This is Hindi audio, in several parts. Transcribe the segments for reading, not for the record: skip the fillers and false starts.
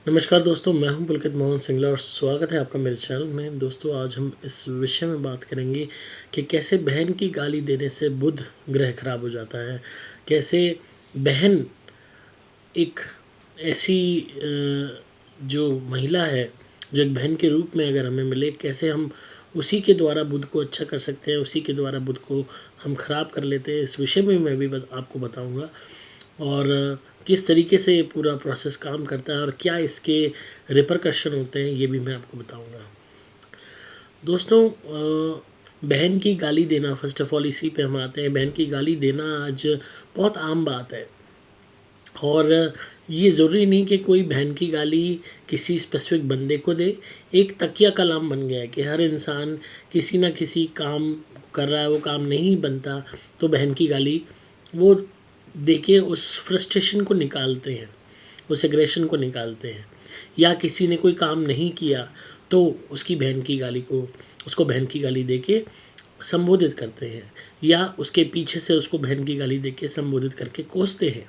नमस्कार दोस्तों, मैं हूं पुलकित मोहन सिंगला और स्वागत है आपका मेरे चैनल में। दोस्तों, आज हम इस विषय में बात करेंगे कि कैसे बहन की गाली देने से बुध ग्रह खराब हो जाता है। कैसे बहन एक ऐसी जो महिला है, जो एक बहन के रूप में अगर हमें मिले, कैसे हम उसी के द्वारा बुध को अच्छा कर सकते हैं, उसी के द्वारा बुध को हम खराब कर लेते हैं। इस विषय में मैं भी आपको बताऊँगा और किस तरीके से ये पूरा प्रोसेस काम करता है और क्या इसके रिपरकशन होते हैं, ये भी मैं आपको बताऊंगा। दोस्तों, बहन की गाली देना, फर्स्ट ऑफ ऑल इसी पे हम आते हैं। बहन की गाली देना आज बहुत आम बात है और ये ज़रूरी नहीं कि कोई बहन की गाली किसी स्पेसिफिक बंदे को दे। एक तकिया कलाम बन गया है कि हर इंसान किसी ना किसी काम कर रहा है, वो काम नहीं बनता तो बहन की गाली वो देखिए उस फ्रस्ट्रेशन को निकालते हैं, उस एग्रेशन को निकालते हैं। या किसी ने कोई काम नहीं किया तो उसकी बहन की गाली को उसको बहन की गाली दे के संबोधित करते हैं, या उसके पीछे से उसको बहन की गाली दे के संबोधित करके कोसते हैं।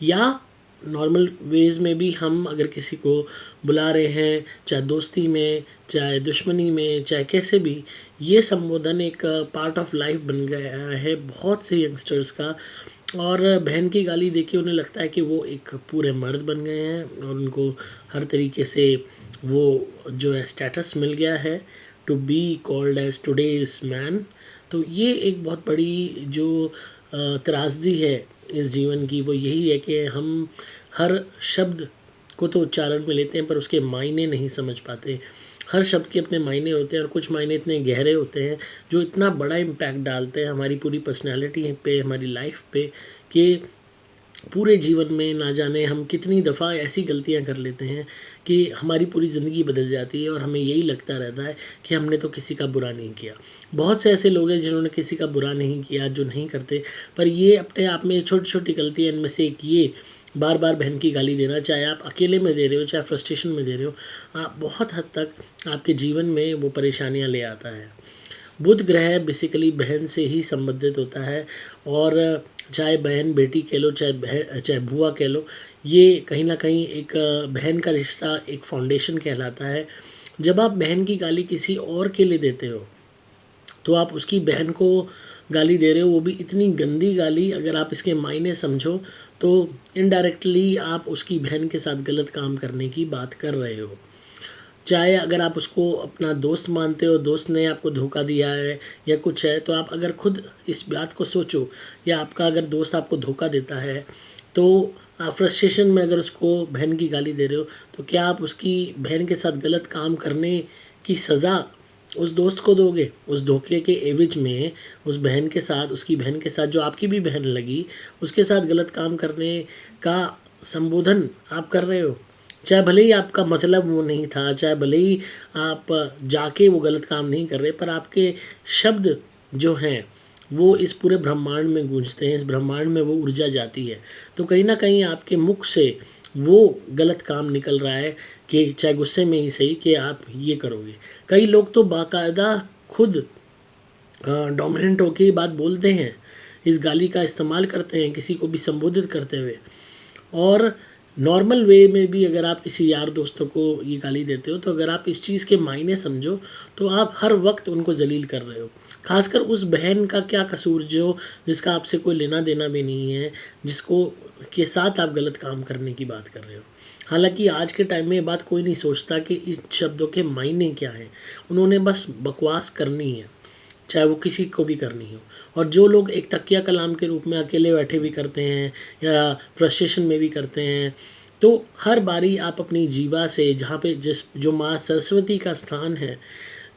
या नॉर्मल वेज़ में भी हम अगर किसी को बुला रहे हैं, चाहे दोस्ती में, चाहे दुश्मनी में, चाहे कैसे भी, ये संबोधन एक पार्ट ऑफ लाइफ बन गया है बहुत से यंगस्टर्स का। और बहन की गाली देके उन्हें लगता है कि वो एक पूरे मर्द बन गए हैं और उनको हर तरीके से वो जो है स्टेटस मिल गया है, to be called as today's man. तो ये एक बहुत बड़ी जो त्रासदी है इस जीवन की, वो यही है कि हम हर शब्द को तो उच्चारण में लेते हैं पर उसके मायने नहीं समझ पाते। हर शब्द के अपने मायने होते हैं और कुछ मायने इतने गहरे होते हैं जो इतना बड़ा इम्पैक्ट डालते हैं हमारी पूरी पर्सनैलिटी पे, हमारी लाइफ पे, कि पूरे जीवन में ना जाने हम कितनी दफ़ा ऐसी गलतियां कर लेते हैं कि हमारी पूरी ज़िंदगी बदल जाती है और हमें यही लगता रहता है कि हमने तो किसी का बुरा नहीं किया। बहुत से ऐसे लोग हैं जिन्होंने किसी का बुरा नहीं किया, जो नहीं करते, पर ये अपने आप में छोटी छोटी गलतियाँ, इनमें से एक ये बार बार बहन की गाली देना, चाहे आप अकेले में दे रहे हो चाहे फ्रस्ट्रेशन में दे रहे हो, आप बहुत हद तक आपके जीवन में वो परेशानियाँ ले आता है। बुध ग्रह बेसिकली बहन से ही संबंधित होता है और चाहे बहन बेटी कह लो, चाहे बुआ कह लो, ये कहीं ना कहीं एक बहन का रिश्ता एक फाउंडेशन कहलाता है। जब आप बहन की गाली किसी और के लिए देते हो तो आप उसकी बहन को गाली दे रहे हो, वो भी इतनी गंदी गाली। अगर आप इसके मायने समझो तो इनडायरेक्टली आप उसकी बहन के साथ गलत काम करने की बात कर रहे हो। चाहे अगर आप उसको अपना दोस्त मानते हो, दोस्त ने आपको धोखा दिया है या कुछ है, तो आप अगर खुद इस बात को सोचो, या आपका अगर दोस्त आपको धोखा देता है तो आप फ्रस्ट्रेशन में अगर उसको बहन की गाली दे रहे हो, तो क्या आप उसकी बहन के साथ गलत काम करने की सज़ा उस दोस्त को दोगे? उस धोखे के एवज में उस बहन के साथ, उसकी बहन के साथ, जो आपकी भी बहन लगी, उसके साथ गलत काम करने का संबोधन आप कर रहे हो। चाहे भले ही आपका मतलब वो नहीं था, चाहे भले ही आप जाके वो गलत काम नहीं कर रहे, पर आपके शब्द जो हैं वो इस पूरे ब्रह्मांड में गूंजते हैं, इस ब्रह्मांड में वो ऊर्जा जाती है। तो कहीं ना कहीं आपके मुख से वो गलत काम निकल रहा है, कि चाहे गुस्से में ही सही, कि आप ये करोगे। कई लोग तो बाकायदा खुद डोमिनेंट होके ये बात बोलते हैं, इस गाली का इस्तेमाल करते हैं किसी को भी संबोधित करते हुए। और नॉर्मल वे में भी अगर आप किसी यार दोस्तों को ये गाली देते हो, तो अगर आप इस चीज़ के मायने समझो तो आप हर वक्त उनको जलील कर रहे हो। खासकर उस बहन का क्या कसूर जो जिसका आपसे कोई लेना देना भी नहीं है, जिसको के साथ आप गलत काम करने की बात कर रहे हो। हालांकि आज के टाइम में ये बात कोई नहीं सोचता कि इन शब्दों के मायने क्या हैं। उन्होंने बस बकवास करनी है, चाहे वो किसी को भी करनी हो। और जो लोग एक तकिया कलाम के रूप में अकेले बैठे भी करते हैं या फ्रस्ट्रेशन में भी करते हैं, तो हर बारी आप अपनी जीवा से, जहाँ पे जो माँ सरस्वती का स्थान है,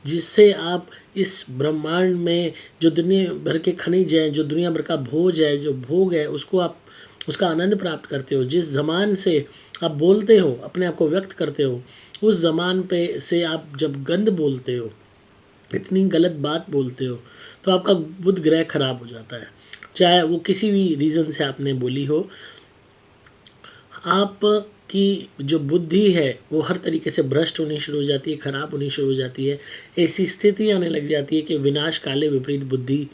जिससे आप इस ब्रह्मांड में जो दुनिया भर के खनिज हैं, जो दुनिया भर का भोज है, जो भोग है, उसको आप उसका आनंद प्राप्त करते हो, जिस ज़बान से आप बोलते हो, अपने आप को व्यक्त करते हो, उस ज़बान पे से आप जब गंद बोलते हो, इतनी गलत बात बोलते हो, तो आपका बुध ग्रह खराब हो जाता है। चाहे वो किसी भी रीज़न से आपने बोली हो, आपकी जो बुद्धि है वो हर तरीके से भ्रष्ट होनी शुरू हो जाती है, ख़राब होनी शुरू हो जाती है। ऐसी स्थिति आने लग जाती है कि विनाश काले विपरीत बुद्धि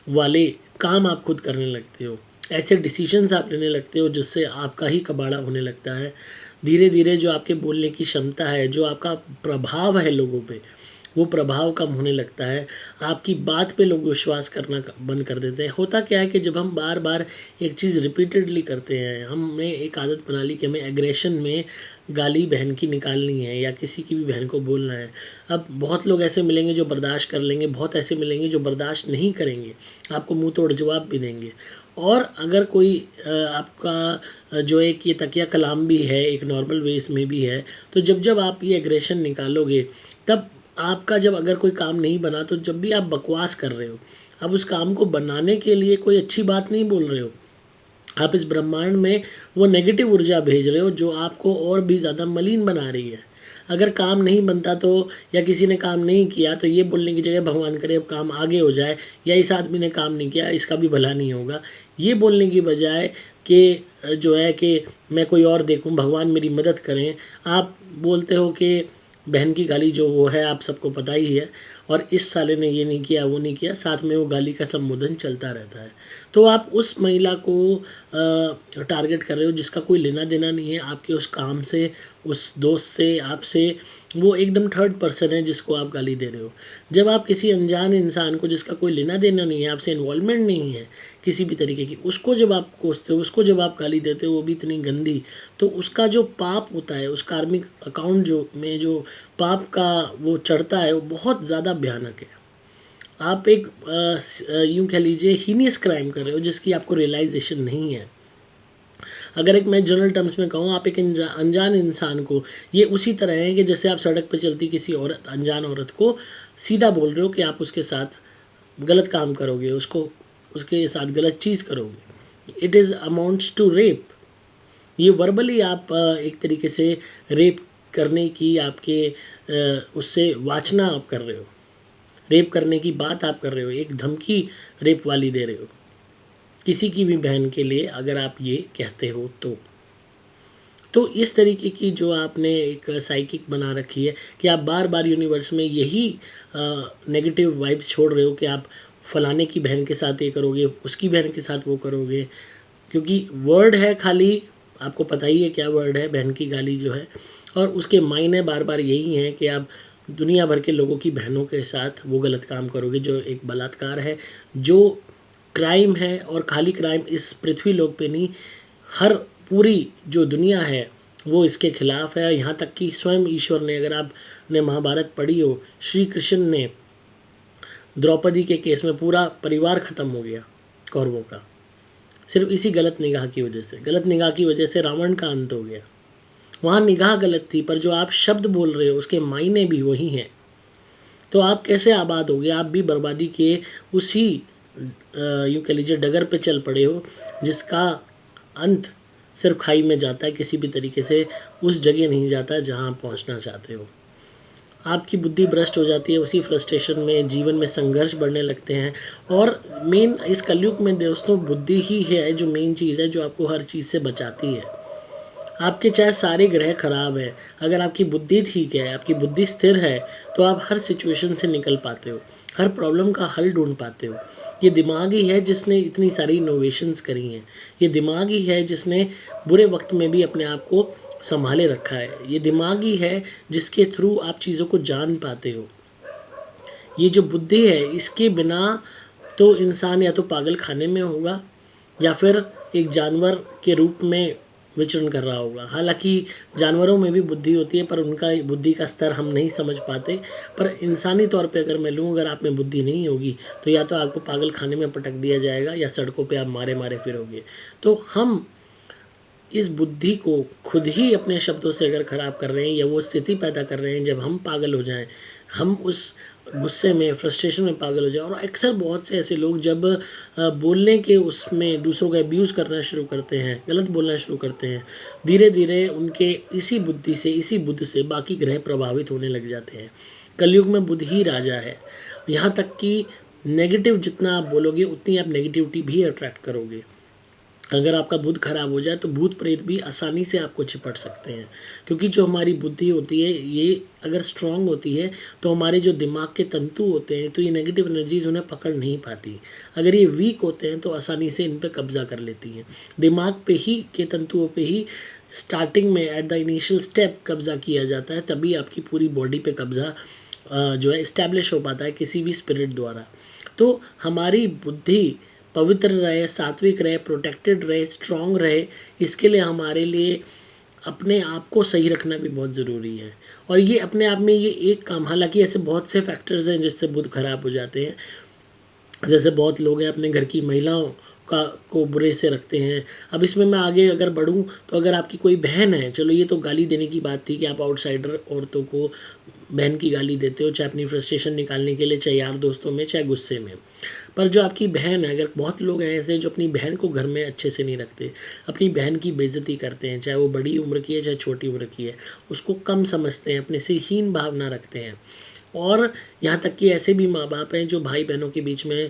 वाले काम आप खुद करने लगते हो, ऐसे डिसीजंस आप लेने लगते हो जिससे आपका ही कबाड़ा होने लगता है। धीरे धीरे जो आपके बोलने की क्षमता है, जो आपका प्रभाव है लोगों पे, वो प्रभाव कम होने लगता है। आपकी बात पे लोग विश्वास करना बंद कर देते हैं। होता क्या है कि जब हम बार बार एक चीज़ रिपीटेडली करते हैं, हमने एक आदत बना ली कि हमें एग्रेशन में गाली बहन की निकालनी है या किसी की भी बहन को बोलना है। अब बहुत लोग ऐसे मिलेंगे जो बर्दाश्त कर लेंगे, बहुत ऐसे मिलेंगे जो बर्दाश्त नहीं करेंगे, आपको मुंह तोड़ जवाब भी देंगे। और अगर कोई आपका जो एक ये तकिया कलाम भी है, एक नॉर्मल वेस में भी है, तो जब जब आप ये एग्रेशन निकालोगे, तब आपका जब अगर कोई काम नहीं बना, तो जब भी आप बकवास कर रहे हो, आप उस काम को बनाने के लिए कोई अच्छी बात नहीं बोल रहे हो, आप इस ब्रह्मांड में वो नेगेटिव ऊर्जा भेज रहे हो जो आपको और भी ज़्यादा मलिन बना रही है। अगर काम नहीं बनता तो, या किसी ने काम नहीं किया, तो ये बोलने की जगह भगवान करे अब काम आगे हो जाए, या इस आदमी ने काम नहीं किया इसका भी भला नहीं होगा, ये बोलने की बजाय कि जो है कि मैं कोई और देखूं, भगवान मेरी मदद करें, आप बोलते हो कि बहन की गाली जो वो है आप सबको पता ही है, और इस साले ने ये नहीं किया वो नहीं किया, साथ में वो गाली का संबोधन चलता रहता है। तो आप उस महिला को टारगेट कर रहे हो जिसका कोई लेना देना नहीं है आपके उस काम से, उस दोस्त से, आपसे। वो एकदम थर्ड पर्सन है जिसको आप गाली दे रहे हो। जब आप किसी अनजान इंसान को, जिसका कोई लेना देना नहीं है, आपसे इन्वॉल्वमेंट नहीं है किसी भी तरीके की, उसको जब आप कोसते हो, उसको जब आप गाली देते हो, वो भी इतनी गंदी, तो उसका जो पाप होता है, उस कार्मिक अकाउंट जो पाप का वो चढ़ता है, वो बहुत ज़्यादा भयानक है। आप एक यूँ कह लीजिए हीनियस क्राइम कर रहे हो जिसकी आपको रियलाइजेशन नहीं है। अगर एक मैं जनरल टर्म्स में कहूँ, आप एक अनजान इंसान को, ये उसी तरह है कि जैसे आप सड़क पर चलती किसी औरत, अनजान औरत को सीधा बोल रहे हो कि आप उसके साथ गलत काम करोगे, उसके साथ गलत चीज़ करोगे। It is amounts to rape. ये वर्बली आप एक तरीके से रेप करने की आपके उससे वाचना आप कर रहे हो, रेप करने की बात आप कर रहे हो, एक धमकी रेप वाली दे रहे हो किसी की भी बहन के लिए, अगर आप ये कहते हो तो इस तरीके की जो आपने एक साइकिक बना रखी है कि आप बार बार यूनिवर्स में यही नेगेटिव वाइब्स छोड़ रहे हो कि आप फलाने की बहन के साथ ये करोगे, उसकी बहन के साथ वो करोगे, क्योंकि वर्ड है खाली, आपको पता ही है क्या वर्ड है, बहन की गाली जो है, और उसके मायने बार बार यही हैं कि आप दुनिया भर के लोगों की बहनों के साथ वो गलत काम करोगे जो एक बलात्कार है, जो क्राइम है। और खाली क्राइम इस पृथ्वी लोक पे नहीं, हर पूरी जो दुनिया है वो इसके खिलाफ है। यहाँ तक कि स्वयं ईश्वर ने, अगर आपने महाभारत पढ़ी हो, श्री कृष्ण ने द्रौपदी के केस में पूरा परिवार ख़त्म हो गया कौरवों का, सिर्फ इसी गलत निगाह की वजह से। गलत निगाह की वजह से रावण का अंत हो गया। वहाँ निगाह गलत थी, पर जो आप शब्द बोल रहे हो उसके मायने भी वही हैं। तो आप कैसे आबाद होगे? आप भी बर्बादी के उसी यूँ कह लीजिए डगर पे चल पड़े हो जिसका अंत सिर्फ खाई में जाता है, किसी भी तरीके से उस जगह नहीं जाता जहाँ आप पहुँचना चाहते हो। आपकी बुद्धि भ्रष्ट हो जाती है, उसी फ्रस्ट्रेशन में जीवन में संघर्ष बढ़ने लगते हैं। और मेन इस कलयुग में दोस्तों बुद्धि ही है जो मेन चीज़ है, जो आपको हर चीज़ से बचाती है। आपके चाहे सारे ग्रह खराब है, अगर आपकी बुद्धि ठीक है, आपकी बुद्धि स्थिर है, तो आप हर सिचुएशन से निकल पाते हो, हर प्रॉब्लम का हल ढूंढ पाते हो। ये दिमाग ही है जिसने इतनी सारी इनोवेशंस करी हैं। ये दिमाग ही है जिसने बुरे वक्त में भी अपने आप को संभाले रखा है। ये दिमाग ही है जिसके थ्रू आप चीज़ों को जान पाते हो। ये जो बुद्धि है, इसके बिना तो इंसान या तो पागल खाने में होगा या फिर एक जानवर के रूप में विचरण कर रहा होगा। हालांकि जानवरों में भी बुद्धि होती है, पर उनका बुद्धि का स्तर हम नहीं समझ पाते। पर इंसानी तौर पे अगर मैं लूँ, अगर आप में बुद्धि नहीं होगी तो या तो आपको पागल खाने में पटक दिया जाएगा या सड़कों पे आप मारे मारे फिरोगे। तो हम इस बुद्धि को खुद ही अपने शब्दों से अगर ख़राब कर रहे हैं, या वो स्थिति पैदा कर रहे हैं जब हम पागल हो जाएं, हम उस गुस्से में, फ्रस्ट्रेशन में पागल हो जाए। और अक्सर बहुत से ऐसे लोग जब बोलने के उसमें दूसरों का अब्यूज़ करना शुरू करते हैं, गलत बोलना शुरू करते हैं, धीरे धीरे उनके इसी बुद्धि से, इसी बुद्ध से बाकी ग्रह प्रभावित होने लग जाते हैं। कलयुग में बुद्ध ही राजा है। यहाँ तक कि नेगेटिव जितना आप बोलोगे उतनी आप नेगेटिविटी भी अट्रैक्ट करोगे। अगर आपका बुध खराब हो जाए तो भूत प्रेत भी आसानी से आपको चिपट सकते हैं, क्योंकि जो हमारी बुद्धि होती है ये अगर स्ट्रांग होती है तो हमारे जो दिमाग के तंतु होते हैं तो ये नेगेटिव एनर्जीज उन्हें पकड़ नहीं पाती। अगर ये वीक होते हैं तो आसानी से इन पर कब्जा कर लेती हैं। दिमाग पे ही के तंतुओं पे ही स्टार्टिंग में एट द इनिशियल स्टेप कब्जा किया जाता है, तभी आपकी पूरी बॉडी पे कब्जा जो है इस्टेब्लिश हो पाता है किसी भी स्पिरिट द्वारा। तो हमारी बुद्धि पवित्र रहे, सात्विक रहे, प्रोटेक्टेड रहे, स्ट्रांग रहे, इसके लिए हमारे लिए अपने आप को सही रखना भी बहुत ज़रूरी है। और ये अपने आप में ये एक काम, हालांकि ऐसे बहुत से फैक्टर्स हैं जिससे बुध खराब हो जाते हैं। जैसे बहुत लोग हैं अपने घर की महिलाओं को बुरे से रखते हैं। अब इसमें मैं आगे अगर बढ़ूं तो अगर आपकी कोई बहन है, चलो ये तो गाली देने की बात थी कि आप आउटसाइडर औरतों को बहन की गाली देते हो, चाहे अपनी फ्रस्ट्रेशन निकालने के लिए, चाहे यार दोस्तों में, चाहे गुस्से में। पर जो आपकी बहन है, अगर बहुत लोग हैं ऐसे जो अपनी बहन को घर में अच्छे से नहीं रखते, अपनी बहन की बेइज्जती करते हैं, चाहे वो बड़ी उम्र की है चाहे छोटी उम्र की है, उसको कम समझते हैं, अपने से हीन भावना रखते हैं। और यहाँ तक कि ऐसे भी माँ बाप हैं जो भाई बहनों के बीच में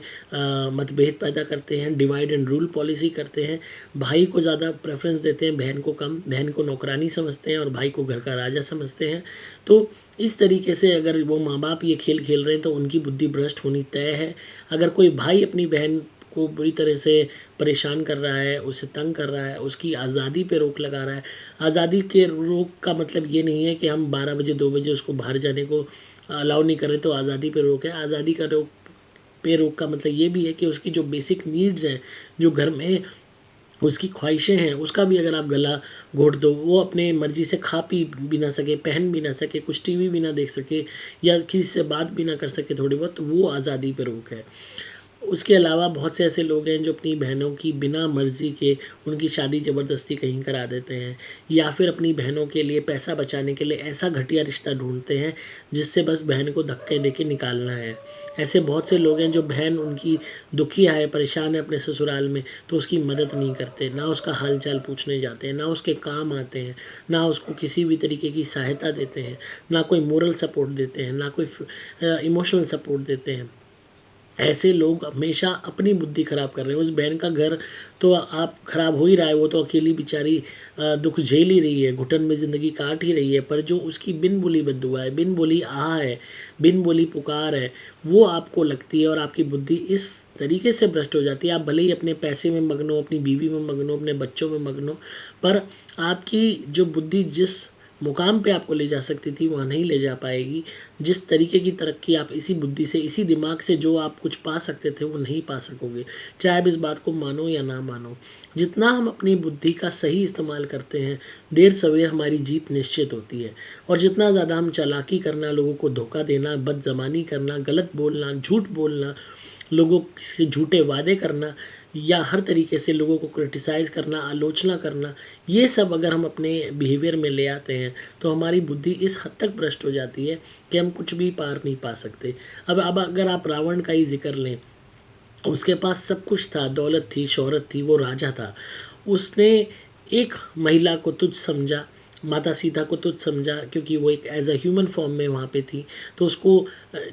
मतभेद पैदा करते हैं, डिवाइड एंड रूल पॉलिसी करते हैं, भाई को ज़्यादा प्रेफरेंस देते हैं, बहन को कम, बहन को नौकरानी समझते हैं और भाई को घर का राजा समझते हैं। तो इस तरीके से अगर वो माँ बाप ये खेल खेल रहे हैं तो उनकी बुद्धि भ्रष्ट होनी तय है। अगर कोई भाई अपनी बहन को बुरी तरह से परेशान कर रहा है, उसे तंग कर रहा है, उसकी आज़ादी पे रोक लगा रहा है, आज़ादी के रोक का मतलब ये नहीं है कि हम 12 बजे 2 बजे उसको बाहर जाने को अलाउ नहीं कर रहे तो आज़ादी पे रोक है। आज़ादी का रोक का मतलब ये भी है कि उसकी जो बेसिक नीड्स हैं, जो घर में उसकी ख्वाहिशें हैं, उसका भी अगर आप गला घोट दो, वो अपने मर्जी से खा पी भी ना सके, पहन भी ना सके, कुछ टीवी भी ना देख सके या किसी से बात भी ना कर सके थोड़ी बहुत, तो वो आज़ादी पे रोक है। उसके अलावा बहुत से ऐसे लोग हैं जो अपनी बहनों की बिना मर्ज़ी के उनकी शादी ज़बरदस्ती कहीं करा देते हैं, या फिर अपनी बहनों के लिए पैसा बचाने के लिए ऐसा घटिया रिश्ता ढूंढते हैं जिससे बस बहन को धक्के देके निकालना है। ऐसे बहुत से लोग हैं जो बहन उनकी दुखी है, परेशान है अपने ससुराल में, तो उसकी मदद नहीं करते, ना उसका हाल चाल पूछने जाते हैं, ना उसके काम आते हैं, ना उसको किसी भी तरीके की सहायता देते हैं, ना कोई मोरल सपोर्ट देते हैं, ना कोई इमोशनल सपोर्ट देते हैं। ऐसे लोग हमेशा अपनी बुद्धि ख़राब कर रहे हैं। उस बहन का घर तो आप ख़राब हो ही रहा है, वो तो अकेली बेचारी दुख झेल ही रही है, घुटन में ज़िंदगी काट ही रही है, पर जो उसकी बिन बोली बद्दुआ है, बिन बोली आह है, बिन बोली पुकार है, वो आपको लगती है और आपकी बुद्धि इस तरीके से भ्रष्ट हो जाती है। आप भले ही अपने पैसे में मग्न हो, अपनी बीवी में मग्न हो, अपने बच्चों में मग्न हो, पर आपकी जो बुद्धि जिस मुकाम पे आपको ले जा सकती थी वहाँ नहीं ले जा पाएगी। जिस तरीके की तरक्की आप इसी बुद्धि से, इसी दिमाग से जो आप कुछ पा सकते थे वो नहीं पा सकोगे, चाहे आप इस बात को मानो या ना मानो। जितना हम अपनी बुद्धि का सही इस्तेमाल करते हैं, देर सवेर हमारी जीत निश्चित होती है। और जितना ज़्यादा हम चालाकी करना, लोगों को धोखा देना, बदज़बानी करना, गलत बोलना, झूठ बोलना, लोगों से झूठे वादे करना या हर तरीके से लोगों को क्रिटिसाइज़ करना, आलोचना करना, ये सब अगर हम अपने बिहेवियर में ले आते हैं तो हमारी बुद्धि इस हद तक भ्रष्ट हो जाती है कि हम कुछ भी पार नहीं पा सकते। अब अगर आप रावण का ही जिक्र लें, उसके पास सब कुछ था, दौलत थी, शोहरत थी, वो राजा था। उसने एक महिला को तुच्छ समझा, माता सीता को तुच्छ समझा, क्योंकि वो एक एज अ ह्यूमन फॉर्म में वहाँ पे थी। तो उसको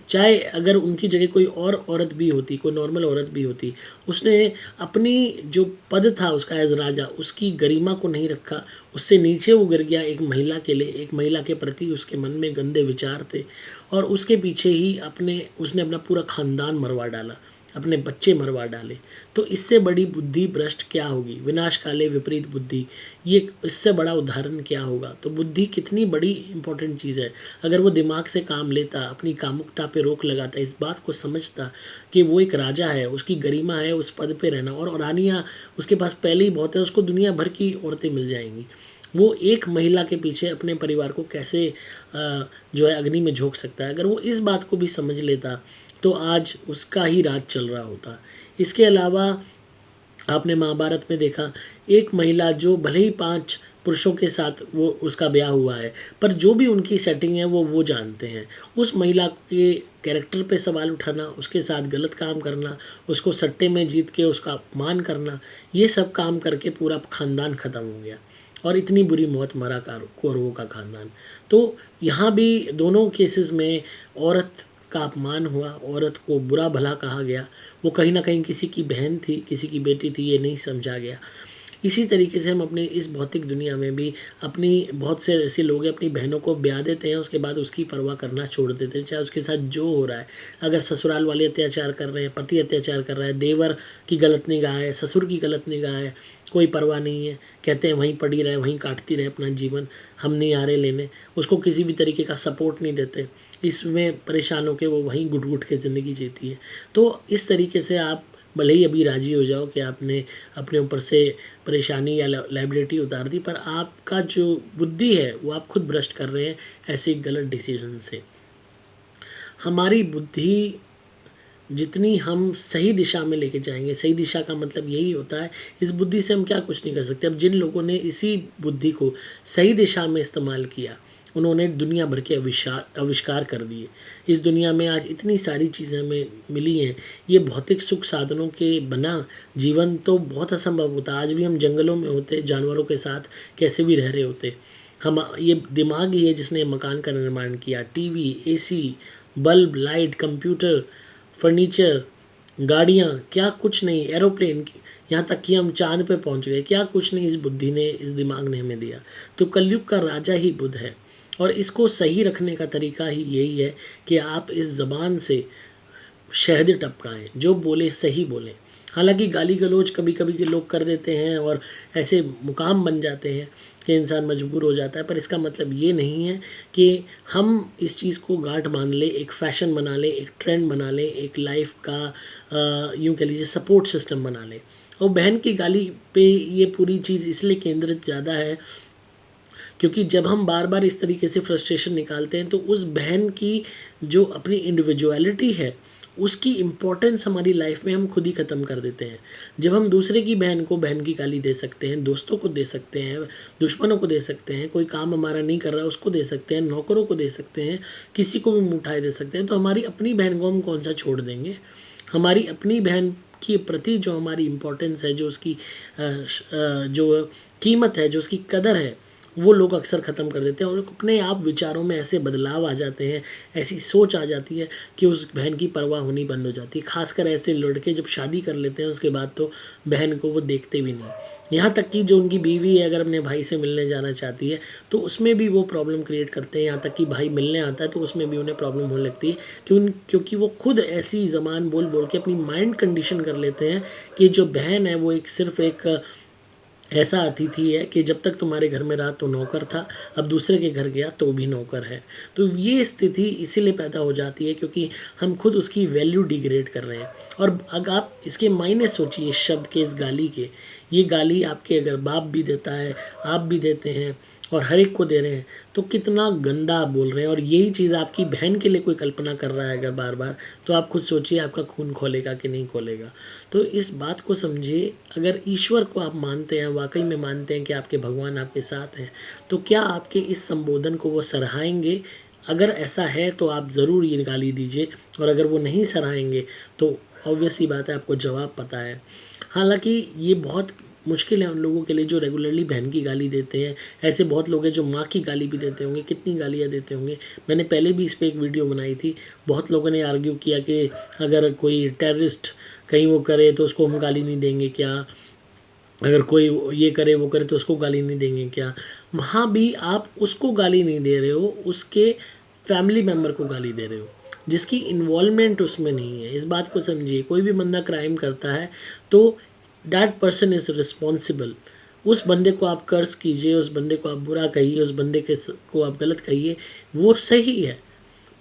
चाहे अगर उनकी जगह कोई और औरत भी होती, कोई नॉर्मल औरत भी होती, उसने अपनी जो पद था उसका एज राजा, उसकी गरिमा को नहीं रखा, उससे नीचे वो गिर गया एक महिला के लिए। एक महिला के प्रति उसके मन में गंदे विचार थे और उसके पीछे ही उसने अपना पूरा खानदान मरवा डाला, अपने बच्चे मरवा डाले। तो इससे बड़ी बुद्धि भ्रष्ट क्या होगी? विनाश काले विपरीत बुद्धि, ये इससे बड़ा उदाहरण क्या होगा? तो बुद्धि कितनी बड़ी इंपॉर्टेंट चीज़ है। अगर वो दिमाग से काम लेता, अपनी कामुकता पे रोक लगाता, इस बात को समझता कि वो एक राजा है, उसकी गरिमा है उस पद पे रहना, और रानियाँ उसके पास पहले ही बहुत है, उसको दुनिया भर की औरतें मिल जाएंगी, वो एक महिला के पीछे अपने परिवार को कैसे जो है अग्नि में झोंक सकता है? अगर वो इस बात को भी समझ लेता तो आज उसका ही राज चल रहा होता। इसके अलावा आपने महाभारत में देखा, एक महिला जो भले ही 5 पुरुषों के साथ वो उसका ब्याह हुआ है, पर जो भी उनकी सेटिंग है वो जानते हैं। उस महिला के कैरेक्टर पे सवाल उठाना, उसके साथ गलत काम करना, उसको सट्टे में जीत के उसका अपमान करना, ये सब काम करके पूरा खानदान ख़त्म हो गया और इतनी बुरी मौत मरा कौरवों का खानदान। तो यहाँ भी दोनों केसेस में औरत का अपमान हुआ, औरत को बुरा भला कहा गया। वो कहीं ना कहीं किसी की बहन थी, किसी की बेटी थी, ये नहीं समझा गया। इसी तरीके से हम अपने इस भौतिक दुनिया में भी अपनी बहुत से ऐसे लोग हैं अपनी बहनों को ब्याह देते हैं, उसके बाद उसकी परवाह करना छोड़ देते हैं, चाहे उसके साथ जो हो रहा है। अगर ससुराल वाले अत्याचार कर रहे हैं, पति अत्याचार कर रहा है, देवर की गलत निगाह है, ससुर की गलत निगाह है, कोई परवाह नहीं है, कहते हैं वहीं पड़ी रहे, वहीं काटती रहे अपना जीवन, हम नहीं आ रहे लेने, उसको किसी भी तरीके का सपोर्ट नहीं देते, इसमें परेशान होकर वो वहीं घुट घुट के ज़िंदगी जीती है। तो इस तरीके से आप भले ही अभी राज़ी हो जाओ कि आपने अपने ऊपर से परेशानी या लायबिलिटी उतार दी, पर आपका जो बुद्धि है वो आप खुद भ्रष्ट कर रहे हैं ऐसे गलत डिसीजन से। हमारी बुद्धि जितनी हम सही दिशा में लेके जाएंगे, सही दिशा का मतलब यही होता है, इस बुद्धि से हम क्या कुछ नहीं कर सकते। अब जिन लोगों ने इसी बुद्धि को सही दिशा में इस्तेमाल किया, उन्होंने दुनिया भर के आविष्कार कर दिए। इस दुनिया में आज इतनी सारी चीज़ें हमें मिली हैं, ये भौतिक सुख साधनों के बिना जीवन तो बहुत असंभव होता। आज भी हम जंगलों में होते, जानवरों के साथ कैसे भी रह रहे होते। हम ये दिमाग ही है जिसने मकान का निर्माण किया, TV, AC, bulb, light, computer, furniture, गाड़ियाँ, क्या कुछ नहीं, एरोप्लेन, यहाँ तक कि हम चाँद पे पहुँच गए, क्या कुछ नहीं इस बुद्धि ने, इस दिमाग ने हमें दिया। तो कलयुग का राजा ही बुद्ध है, और इसको सही रखने का तरीका ही यही है कि आप इस ज़बान से शहद टपकाएं, जो बोले सही बोलें। हालांकि गाली गलौज कभी कभी के लोग कर देते हैं और ऐसे मुकाम बन जाते हैं कि इंसान मजबूर हो जाता है, पर इसका मतलब ये नहीं है कि हम इस चीज़ को गांठ बांध लें, एक फ़ैशन बना लें, एक ट्रेंड बना लें, एक लाइफ का यूँ कह लीजिए सपोर्ट सिस्टम बना लें। और बहन की गाली पे ये पूरी चीज़ इसलिए केंद्रित ज़्यादा है क्योंकि जब हम बार बार इस तरीके से फ्रस्ट्रेशन निकालते हैं तो उस बहन की जो अपनी इंडिविजुअलिटी है उसकी इम्पोर्टेंस हमारी लाइफ में हम खुद ही ख़त्म कर देते हैं। जब हम दूसरे की बहन को बहन की गाली दे सकते हैं, दोस्तों को दे सकते हैं, दुश्मनों को दे सकते हैं, कोई काम हमारा नहीं कर रहा उसको दे सकते हैं, नौकरों को दे सकते हैं, किसी को भी मुँह उठाए दे सकते हैं, तो हमारी अपनी बहन को हम कौन सा छोड़ देंगे। हमारी अपनी बहन के प्रति जो हमारी इम्पोर्टेंस है, जो उसकी जो कीमत है, जो उसकी कदर है, वो लोग अक्सर ख़त्म कर देते हैं और अपने आप विचारों में ऐसे बदलाव आ जाते हैं, ऐसी सोच आ जाती है कि उस बहन की परवाह होनी बंद हो जाती है। खासकर ऐसे लड़के जब शादी कर लेते हैं उसके बाद तो बहन को वो देखते भी नहीं। यहाँ तक कि जो उनकी बीवी है अगर अपने भाई से मिलने जाना चाहती है तो उसमें भी वो प्रॉब्लम क्रिएट करते हैं। यहाँ तक कि भाई मिलने आता है तो उसमें भी उन्हें प्रॉब्लम होने लगती है क्योंकि वो खुद ऐसी ज़बान बोल बोल के अपनी माइंड कंडीशन कर लेते हैं कि जो बहन है वो सिर्फ एक ऐसा अतिथि है कि जब तक तुम्हारे घर में रहा तो नौकर था, अब दूसरे के घर गया तो भी नौकर है। तो ये स्थिति इसीलिए पैदा हो जाती है क्योंकि हम खुद उसकी वैल्यू डिग्रेड कर रहे हैं। और अगर आप इसके मायने सोचिए शब्द के, इस गाली के, ये गाली आपके अगर बाप भी देता है, आप भी देते हैं और हर एक को दे रहे हैं तो कितना गंदा आप बोल रहे हैं। और यही चीज़ आपकी बहन के लिए कोई कल्पना कर रहा है अगर बार बार, तो आप खुद सोचिए आपका खून खोलेगा कि नहीं खोलेगा। तो इस बात को समझिए, अगर ईश्वर को आप मानते हैं, वाकई में मानते हैं कि आपके भगवान आपके साथ हैं, तो क्या आपके इस संबोधन को वो सराहेंगे? अगर ऐसा है तो आप ज़रूर ये गाली दीजिए, और अगर वो नहीं सराहेंगे तो ऑब्वियस सी बात है आपको जवाब पता है। हालांकि ये बहुत मुश्किल है उन लोगों के लिए जो रेगुलरली बहन की गाली देते हैं। ऐसे बहुत लोग हैं जो माँ की गाली भी देते होंगे, कितनी गालियाँ देते होंगे। मैंने पहले भी इस पर एक वीडियो बनाई थी। बहुत लोगों ने आर्ग्यू किया कि अगर कोई टेररिस्ट कहीं वो करे तो उसको हम गाली नहीं देंगे क्या, अगर कोई ये करे वो करे तो उसको गाली नहीं देंगे क्या। वहाँ भी आप उसको गाली नहीं दे रहे हो, उसके फैमिली मेम्बर को गाली दे रहे हो जिसकी इन्वॉल्वमेंट उसमें नहीं है। इस बात को समझिए, कोई भी बंदा क्राइम करता है तो दैट पर्सन इज़ रिस्पॉन्सिबल। उस बंदे को आप कर्ज कीजिए, उस बंदे को आप बुरा कहिए, उस बंदे को आप गलत कहिए, वो सही है,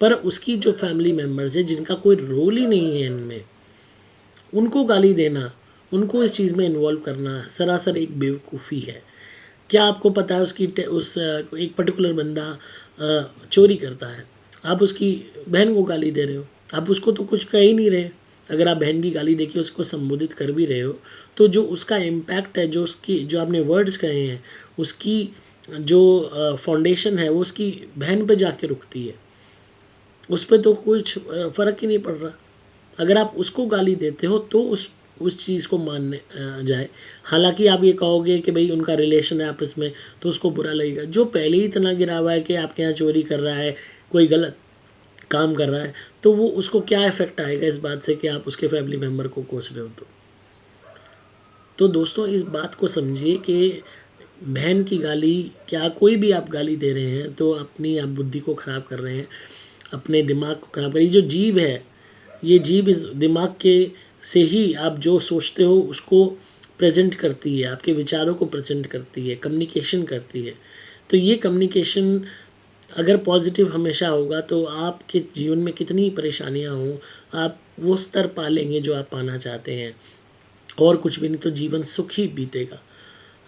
पर उसकी जो फैमिली मेम्बर्स है जिनका कोई रोल ही नहीं है इनमें, उनको गाली देना, उनको इस चीज़ में इन्वॉल्व करना सरासर एक बेवकूफ़ी है। क्या आपको पता है एक पर्टिकुलर बंदा चोरी करता है, आप उसकी बहन को गाली दे रहे हो, आप उसको तो कुछ कह ही नहीं रहे। अगर आप बहन की गाली देखिए, उसको संबोधित कर भी रहे हो, तो जो उसका इम्पैक्ट है, जो आपने वर्ड्स कहे हैं, उसकी जो फाउंडेशन है वो उसकी बहन पे जाके रुकती है, उस पर तो कुछ फ़र्क ही नहीं पड़ रहा। अगर आप उसको गाली देते हो तो उस चीज़ को मानने जाए। हालांकि आप ये कहोगे कि भाई उनका रिलेशन है आपस में तो उसको बुरा लगेगा। जो पहले ही इतना गिरा हुआ है कि आपके यहाँ चोरी कर रहा है, कोई गलत काम कर रहा है, तो वो उसको क्या इफ़ेक्ट आएगा इस बात से कि आप उसके फैमिली मेम्बर को कोस रहे हो। तो दोस्तों इस बात को समझिए कि बहन की गाली, क्या कोई भी आप गाली दे रहे हैं तो अपनी आप बुद्धि को ख़राब कर रहे हैं, अपने दिमाग को ख़राब कर रहे हैं। ये जो जीभ है, ये जीभ इस दिमाग के से ही आप जो सोचते हो उसको प्रेजेंट करती है, आपके विचारों को प्रेजेंट करती है, कम्युनिकेशन करती है। तो ये कम्युनिकेशन अगर पॉजिटिव हमेशा होगा तो आपके जीवन में कितनी परेशानियां हों, आप वो स्तर पा लेंगे जो आप पाना चाहते हैं, और कुछ भी नहीं तो जीवन सुखी बीतेगा।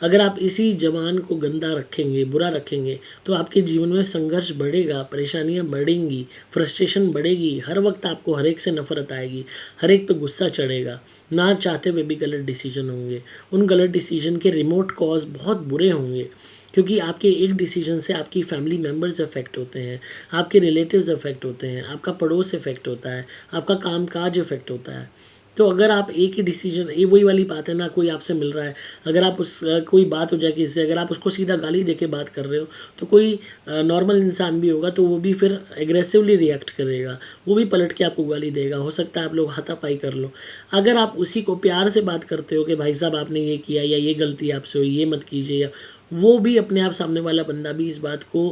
अगर आप इसी ज़बान को गंदा रखेंगे, बुरा रखेंगे, तो आपके जीवन में संघर्ष बढ़ेगा, परेशानियां बढ़ेंगी, फ्रस्ट्रेशन बढ़ेगी, हर वक्त आपको हर एक से नफरत आएगी, हर एक पे गुस्सा चढ़ेगा, ना चाहते हुए भी गलत डिसीजन होंगे। उन गलत डिसीजन के रिमोट कॉज बहुत बुरे होंगे, क्योंकि आपके एक डिसीजन से आपकी फैमिली मेम्बर्स इफेक्ट होते हैं, आपके रिलेटिव्स इफेक्ट होते हैं, आपका पड़ोस इफेक्ट होता है, आपका कामकाज इफेक्ट होता है। तो अगर आप एक ही डिसीजन, ये वही वाली बात है ना, कोई आपसे मिल रहा है, अगर आप उस कोई बात हो जाए किसी से, अगर आप उसको सीधा गाली दे के बात कर रहे हो, तो कोई नॉर्मल इंसान भी होगा तो वो भी फिर एग्रेसिवली रिएक्ट करेगा, वो भी पलट के आपको गाली देगा, हो सकता है आप लोग हाथापाई कर लो। अगर आप उसी को प्यार से बात करते हो कि भाई साहब आपने ये किया, या ये गलती आपसे हुई, ये मत कीजिए, या वो भी अपने आप, सामने वाला बंदा भी इस बात को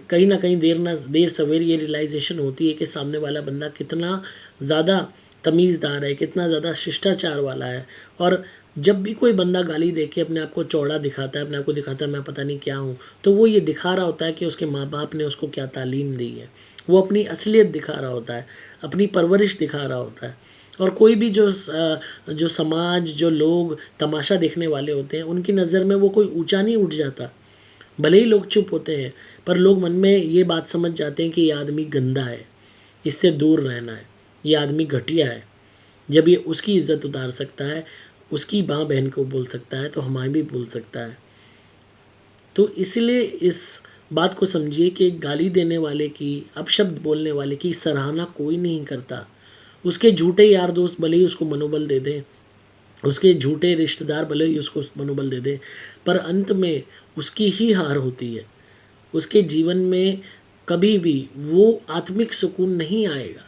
कहीं ना कहीं देर सवेर ये रियलाइजेशन होती है कि सामने वाला बंदा कितना ज़्यादा तमीज़दार है, कितना ज़्यादा शिष्टाचार वाला है। और जब भी कोई बंदा गाली दे के अपने आप को चौड़ा दिखाता है, अपने आप को दिखाता है मैं पता नहीं क्या हूँ, तो वो ये दिखा रहा होता है कि उसके माँ बाप ने उसको क्या तालीम दी है, वो अपनी असलियत दिखा रहा होता है, अपनी परवरिश दिखा रहा होता है। और कोई भी जो समाज, जो लोग तमाशा देखने वाले होते हैं, उनकी नज़र में वो कोई ऊंचा नहीं उठ जाता, भले ही लोग चुप होते हैं, पर लोग मन में ये बात समझ जाते हैं कि ये आदमी गंदा है, इससे दूर रहना है, ये आदमी घटिया है। जब ये उसकी इज्जत उतार सकता है, उसकी माँ बहन को बोल सकता है, तो हमें भी बोल सकता है। तो इसलिए इस बात को समझिए कि गाली देने वाले की, अपशब्द बोलने वाले की सराहना कोई नहीं करता। उसके झूठे यार दोस्त भले ही उसको मनोबल दे दें, उसके झूठे रिश्तेदार भले ही उसको मनोबल दे दें, पर अंत में उसकी ही हार होती है। उसके जीवन में कभी भी वो आत्मिक सुकून नहीं आएगा,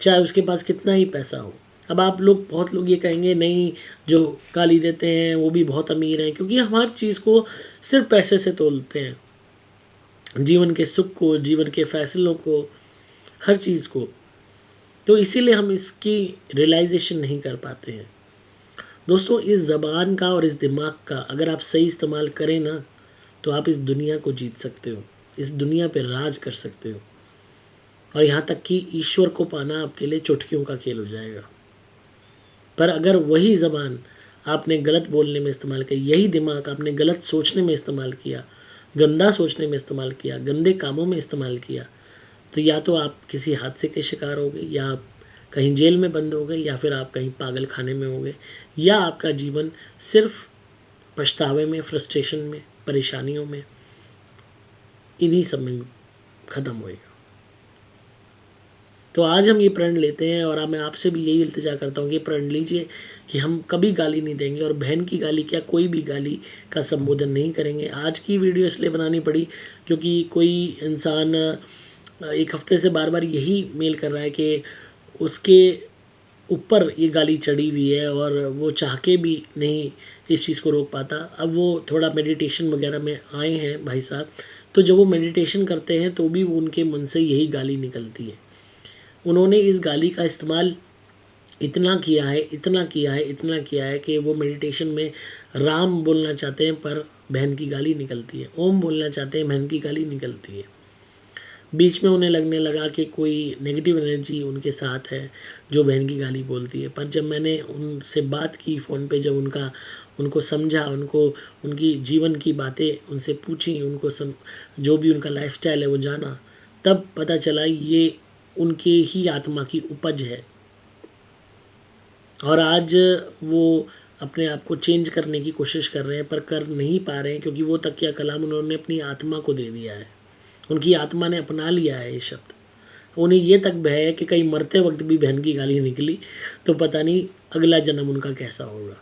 चाहे उसके पास कितना ही पैसा हो। अब आप लोग, बहुत लोग ये कहेंगे नहीं, जो गाली देते हैं वो भी बहुत अमीर हैं, क्योंकि हम हर चीज़ को सिर्फ पैसे से तोलते हैं, जीवन के सुख को, जीवन के फैसलों को, हर चीज़ को। तो इसीलिए हम इसकी रियलाइजेशन नहीं कर पाते हैं। दोस्तों इस ज़बान का और इस दिमाग का अगर आप सही इस्तेमाल करें ना, तो आप इस दुनिया को जीत सकते हो, इस दुनिया पे राज कर सकते हो, और यहाँ तक कि ईश्वर को पाना आपके लिए चुटकियों का खेल हो जाएगा। पर अगर वही ज़बान आपने गलत बोलने में इस्तेमाल की, यही दिमाग आपने गलत सोचने में इस्तेमाल किया, गंदा सोचने में इस्तेमाल किया, गंदे कामों में इस्तेमाल किया, तो या तो आप किसी हादसे के शिकार हो गए, या आप कहीं जेल में बंद हो गए, या फिर आप कहीं पागल खाने में हो गए, या आपका जीवन सिर्फ पछतावे में, फ्रस्ट्रेशन में, परेशानियों में, इन्हीं सब में ख़त्म होएगा। तो आज हम ये प्रण लेते हैं, और मैं आपसे भी यही इल्तिजा करता हूँ कि प्रण लीजिए कि हम कभी गाली नहीं देंगे, और बहन की गाली क्या, कोई भी गाली का संबोधन नहीं करेंगे। आज की वीडियो इसलिए बनानी पड़ी क्योंकि कोई इंसान एक हफ्ते से बार बार यही मेल कर रहा है कि उसके ऊपर ये गाली चढ़ी हुई है, और वो चाह के भी नहीं इस चीज़ को रोक पाता। अब वो थोड़ा मेडिटेशन वगैरह में आए हैं भाई साहब, तो जब वो मेडिटेशन करते हैं तो भी उनके मन से यही गाली निकलती है। उन्होंने इस गाली का इस्तेमाल इतना किया है, इतना किया है, इतना किया है कि वो मेडिटेशन में राम बोलना चाहते हैं पर बहन की गाली निकलती है, ओम बोलना चाहते हैं बहन की गाली निकलती है। बीच में उन्हें लगने लगा कि कोई नेगेटिव एनर्जी उनके साथ है जो बहन की गाली बोलती है। पर जब मैंने उनसे बात की फ़ोन पे, जब उनको समझा, उनकी जीवन की बातें उनसे पूछी, जो भी उनका लाइफस्टाइल है वो जाना, तब पता चला ये उनके ही आत्मा की उपज है। और आज वो अपने आप को चेंज करने की कोशिश कर रहे हैं, पर कर नहीं पा रहे हैं, क्योंकि वो तकिया कलाम उन्होंने अपनी आत्मा को दे दिया है। उनकी आत्मा ने अपना लिया है ये शब्द। उन्हें ये तक भय है कि कहीं मरते वक्त भी बहन की गाली निकली तो पता नहीं अगला जन्म उनका कैसा होगा।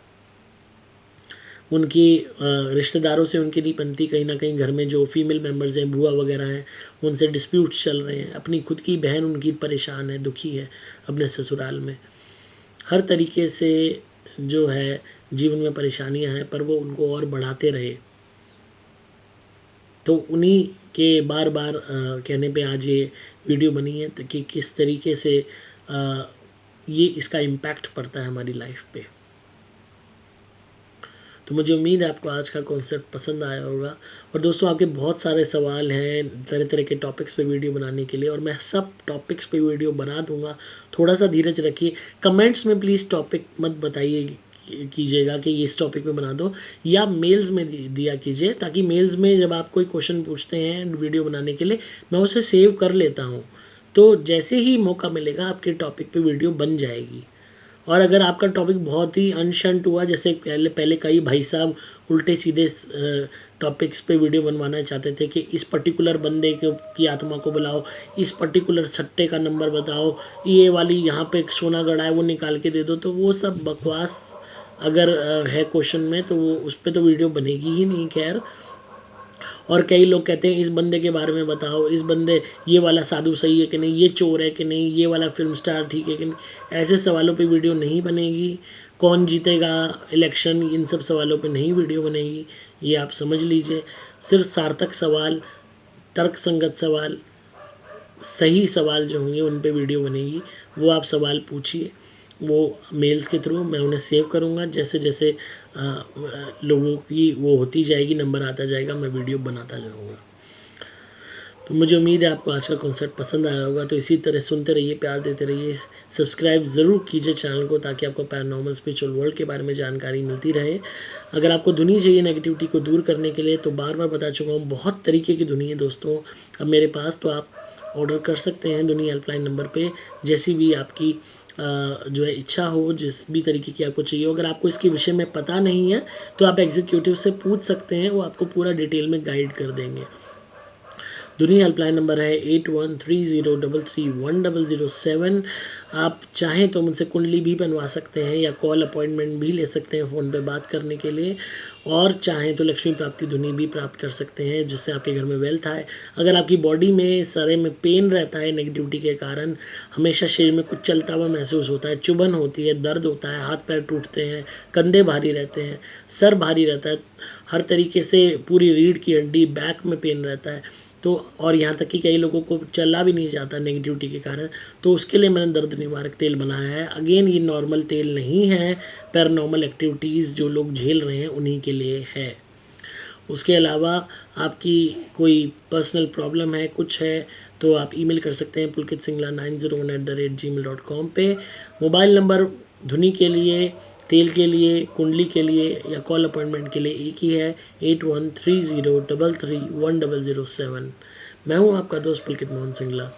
उनकी रिश्तेदारों से उनकी नहीं बनती, कहीं ना कहीं घर में जो फीमेल मेंबर्स हैं, बुआ वगैरह हैं, उनसे डिस्प्यूट्स चल रहे हैं। अपनी खुद की बहन उनकी परेशान है, दुखी है अपने ससुराल में। हर तरीके से जो है जीवन में परेशानियां हैं पर वो उनको और बढ़ाते रहे। तो उन्हीं के बार बार कहने पे आज ये वीडियो बनी है कि किस तरीके से ये इसका इम्पैक्ट पड़ता है हमारी लाइफ पे। तो मुझे उम्मीद है आपको आज का कॉन्सेप्ट पसंद आया होगा। और दोस्तों, आपके बहुत सारे सवाल हैं तरह तरह के टॉपिक्स पे वीडियो बनाने के लिए, और मैं सब टॉपिक्स पे वीडियो बना दूंगा। थोड़ा सा धीरज रखिए। कमेंट्स में प्लीज़ टॉपिक मत बताइए कीजिएगा कि ये इस टॉपिक पे बना दो, या मेल्स में दिया कीजिए, ताकि मेल्स में जब आप कोई क्वेश्चन पूछते हैं वीडियो बनाने के लिए मैं उसे सेव कर लेता हूँ। तो जैसे ही मौका मिलेगा आपके टॉपिक पे वीडियो बन जाएगी। और अगर आपका टॉपिक बहुत ही अनशंट हुआ, जैसे पहले कई भाई साहब उल्टे सीधे टॉपिक्स पे वीडियो बनवाना चाहते थे कि इस पर्टिकुलर बंदे की आत्मा को बुलाओ, इस पर्टिकुलर सट्टे का नंबर बताओ, ये वाली यहाँ पे सोना गड़ा है वो निकाल के दे दो, तो वो सब बकवास अगर है क्वेश्चन में तो वो उस पर तो वीडियो बनेगी ही नहीं। खैर, और कई लोग कहते हैं इस बंदे के बारे में बताओ, इस बंदे ये वाला साधु सही है कि नहीं, ये चोर है कि नहीं, ये वाला फिल्म स्टार ठीक है कि नहीं। ऐसे सवालों पे वीडियो नहीं बनेगी। कौन जीतेगा इलेक्शन, इन सब सवालों पे नहीं वीडियो बनेगी, ये आप समझ लीजिए। सिर्फ सार्थक सवाल, तर्कसंगत सवाल, सही सवाल जो होंगे उन पे वीडियो बनेगी। वो आप सवाल पूछिए, वो मेल्स के थ्रू मैं उन्हें सेव करूँगा। जैसे जैसे लोगों की वो होती जाएगी, नंबर आता जाएगा, मैं वीडियो बनाता जाऊँगा। तो मुझे उम्मीद है आपको आज का कॉन्सेप्ट पसंद आया होगा। तो इसी तरह सुनते रहिए, प्यार देते रहिए, सब्सक्राइब ज़रूर कीजिए चैनल को, ताकि आपको पैरानॉर्मल स्पिरिचुअल वर्ल्ड के बारे में जानकारी मिलती रहे। अगर आपको धुनी चाहिए नेगेटिविटी को दूर करने के लिए, तो बार बार बता चुका हूँ बहुत तरीके की धुनी है दोस्तों अब मेरे पास। तो आप ऑर्डर कर सकते हैं धुनी हेल्पलाइन नंबर पे, जैसी भी आपकी जो है इच्छा हो, जिस भी तरीके की आपको चाहिए। अगर आपको इसके विषय में पता नहीं है तो आप एग्जीक्यूटिव से पूछ सकते हैं, वो आपको पूरा डिटेल में गाइड कर देंगे। दुनिया हेल्पलाइन नंबर है 8130331007। आप चाहें तो मुझसे कुंडली भी बनवा सकते हैं, या कॉल अपॉइंटमेंट भी ले सकते हैं फ़ोन पे बात करने के लिए। और चाहें तो लक्ष्मी प्राप्ति धुनी भी प्राप्त कर सकते हैं, जिससे आपके घर में वेल्थ आए। अगर आपकी बॉडी में सरे में पेन रहता है नेगेटिविटी के कारण, हमेशा शरीर में कुछ चलता हुआ महसूस होता है, चुभन होती है, दर्द होता है, हाथ पैर टूटते हैं, कंधे भारी रहते हैं, सर भारी रहता है, हर तरीके से पूरी रीढ़ की हड्डी, बैक में पेन रहता है, तो और यहाँ तक कि कई लोगों को चला भी नहीं जाता नेगेटिविटी के कारण, तो उसके लिए मैंने दर्द निवारक तेल बनाया है। अगेन, ये नॉर्मल तेल नहीं है, पैरानॉर्मल एक्टिविटीज़ जो लोग झेल रहे हैं उन्हीं के लिए है। उसके अलावा आपकी कोई पर्सनल प्रॉब्लम है, कुछ है, तो आप ईमेल कर सकते हैं pulkitsingla901@gmail.com पे। मोबाइल नंबर धुनी के लिए, तेल के लिए, कुंडली के लिए या कॉल अपॉइंटमेंट के लिए एक ही है, 8130331007। मैं हूँ आपका दोस्त पुलकित मोहन सिंगला।